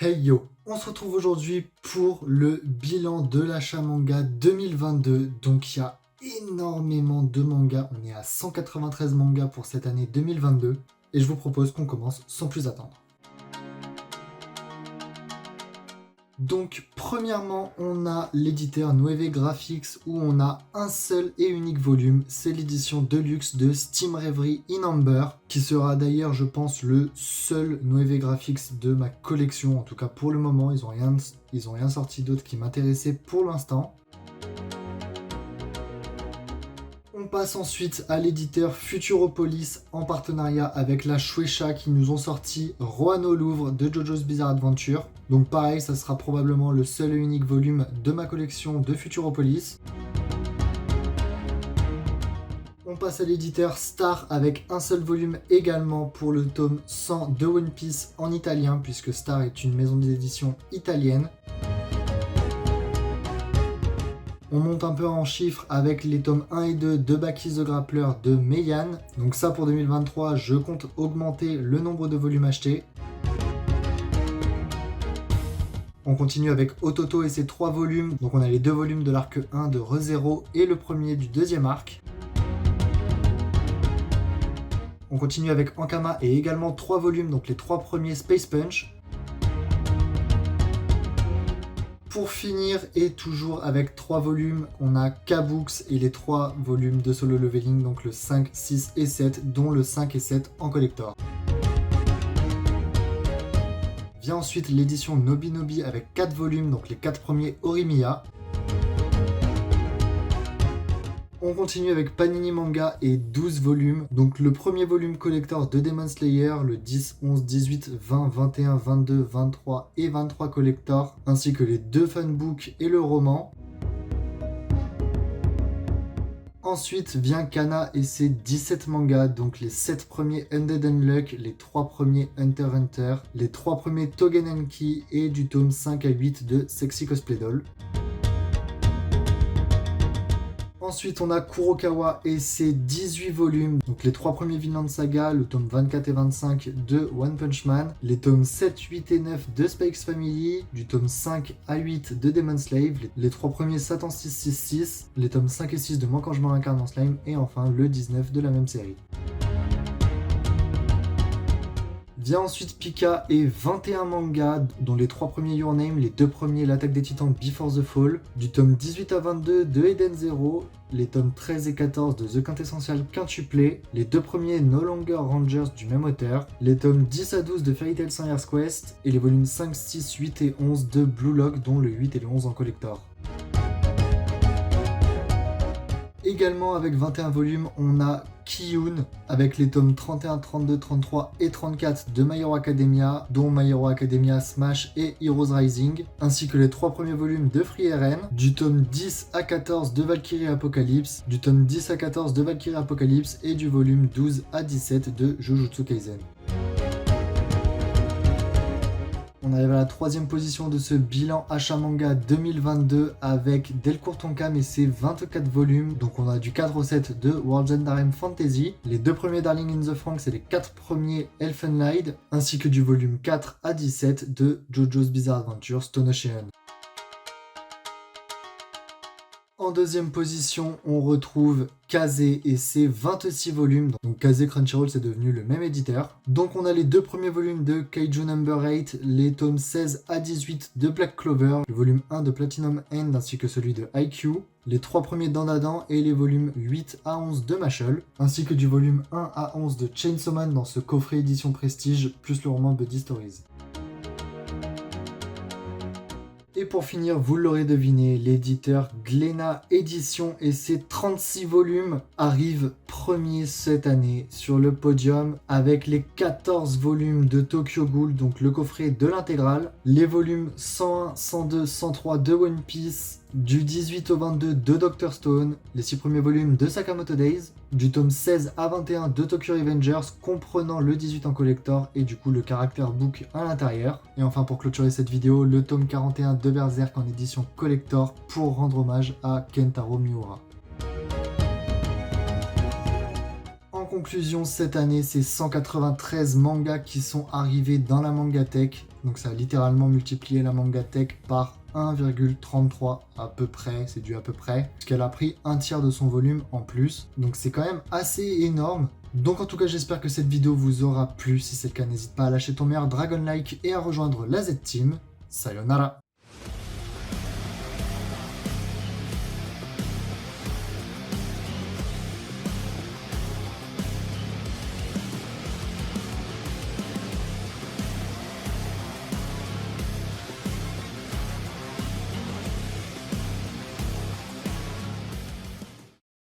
Hey yo, on se retrouve aujourd'hui pour le bilan de l'achat manga 2022. Donc il y a énormément de mangas, on est à 193 mangas pour cette année 2022 et je vous propose qu'on commence sans plus attendre. Donc premièrement, on a l'éditeur Nueve Graphics où on a un seul et unique volume, c'est l'édition Deluxe de Steam Reverie in Amber, qui sera d'ailleurs je pense le seul Nueve Graphics de ma collection, en tout cas pour le moment, ils ont rien sorti d'autre qui m'intéressait pour l'instant. On passe ensuite à l'éditeur Futuropolis en partenariat avec la Shueisha qui nous ont sorti Rohan au Louvre de JoJo's Bizarre Adventure. Donc pareil, ça sera probablement le seul et unique volume de ma collection de Futuropolis. On passe à l'éditeur Star avec un seul volume également pour le tome 100 de One Piece en italien puisque Star est une maison d'édition italienne. On monte un peu en chiffres avec les tomes 1 et 2 de Baki the Grappler de Meian. Donc ça pour 2023, je compte augmenter le nombre de volumes achetés. On continue avec Ototo et ses 3 volumes. Donc on a les 2 volumes de l'arc 1 de Re:Zero et le premier du deuxième arc. On continue avec Ankama et également 3 volumes, donc les 3 premiers Space Punch. Pour finir, et toujours avec 3 volumes, on a K-Books et les 3 volumes de Solo Leveling, donc le 5, 6 et 7, dont le 5 et 7 en collector. Vient ensuite l'édition Nobinobi avec 4 volumes, donc les 4 premiers Horimiya. On continue avec Panini Manga et 12 volumes. Donc le premier volume collector de Demon Slayer, le 10, 11, 18, 20, 21, 22, 23 et 23 collector, ainsi que les 2 fanbooks et le roman. Ensuite vient Kana et ses 17 mangas, donc les 7 premiers Undead Unluck, les 3 premiers Hunter x Hunter, les 3 premiers Togenenki et du tome 5 à 8 de Sexy Cosplay Doll. Ensuite, on a Kurokawa et ses 18 volumes, donc les 3 premiers Vinland Saga, le tome 24 et 25 de One Punch Man, les tomes 7, 8 et 9 de Spy X Family, du tome 5 à 8 de Demon Slave, les 3 premiers Satan 666, les tomes 5 et 6 de Moi quand je me réincarne en slime, et enfin le 19 de la même série. Vient ensuite Pika et 21 mangas, dont les 3 premiers Your Name, les 2 premiers L'attaque des titans Before the Fall, du tome 18 à 22 de Eden Zero, les tomes 13 et 14 de The Quintessential Quintuplé, les 2 premiers No Longer Rangers du même auteur, les tomes 10 à 12 de Fairy Tail 100 Years Quest, et les volumes 5, 6, 8 et 11 de Blue Lock, dont le 8 et le 11 en collector. Également avec 21 volumes, on a Kiyun avec les tomes 31, 32, 33 et 34 de My Hero Academia, dont My Hero Academia Smash et Heroes Rising, ainsi que les 3 premiers volumes de Free RN, du tome 10 à 14 de Valkyrie Apocalypse, du tome 10 à 14 de Valkyrie Apocalypse et du volume 12 à 17 de Jujutsu Kaisen. On arrive à la 3e position de ce bilan achat manga 2022 avec Delcourt Tonkam et ses 24 volumes. Donc on a du 4 au 7 de World's End Harem Fantasy, les 2 premiers Darling in the Franxx et les 4 premiers Elfenlied, ainsi que du volume 4 à 17 de JoJo's Bizarre Adventure Stone Ocean. En 2e position, on retrouve Kaze et ses 26 volumes. Donc Kaze Crunchyroll, c'est devenu le même éditeur. Donc on a les 2 premiers volumes de Kaiju Number 8, les tomes 16 à 18 de Black Clover, le volume 1 de Platinum End ainsi que celui de Haikyuu, les 3 premiers Dandadan et les volumes 8 à 11 de Mashle, ainsi que du volume 1 à 11 de Chainsaw Man dans ce coffret édition Prestige, plus le roman Buddy Stories. Et pour finir, vous l'aurez deviné, l'éditeur Glénat Édition et ses 36 volumes arrivent premier cette année sur le podium avec les 14 volumes de Tokyo Ghoul, donc le coffret de l'intégrale, les volumes 101, 102, 103 de One Piece, du 18 au 22 de Dr Stone, les 6 premiers volumes de Sakamoto Days, du tome 16 à 21 de Tokyo Revengers, comprenant le 18 en collector et du coup le caractère book à l'intérieur. Et enfin pour clôturer cette vidéo, le tome 41 de Berserk en édition collector pour rendre hommage à Kentaro Miura. En conclusion, cette année, c'est 193 mangas qui sont arrivés dans la Mangatech. Donc ça a littéralement multiplié la Mangatech par 1,33 à peu près, c'est du à peu près, parce qu'elle a pris un tiers de son volume en plus. Donc c'est quand même assez énorme. Donc en tout cas, j'espère que cette vidéo vous aura plu. Si c'est le cas, n'hésite pas à lâcher ton meilleur Dragon Like et à rejoindre la Z-Team. Sayonara!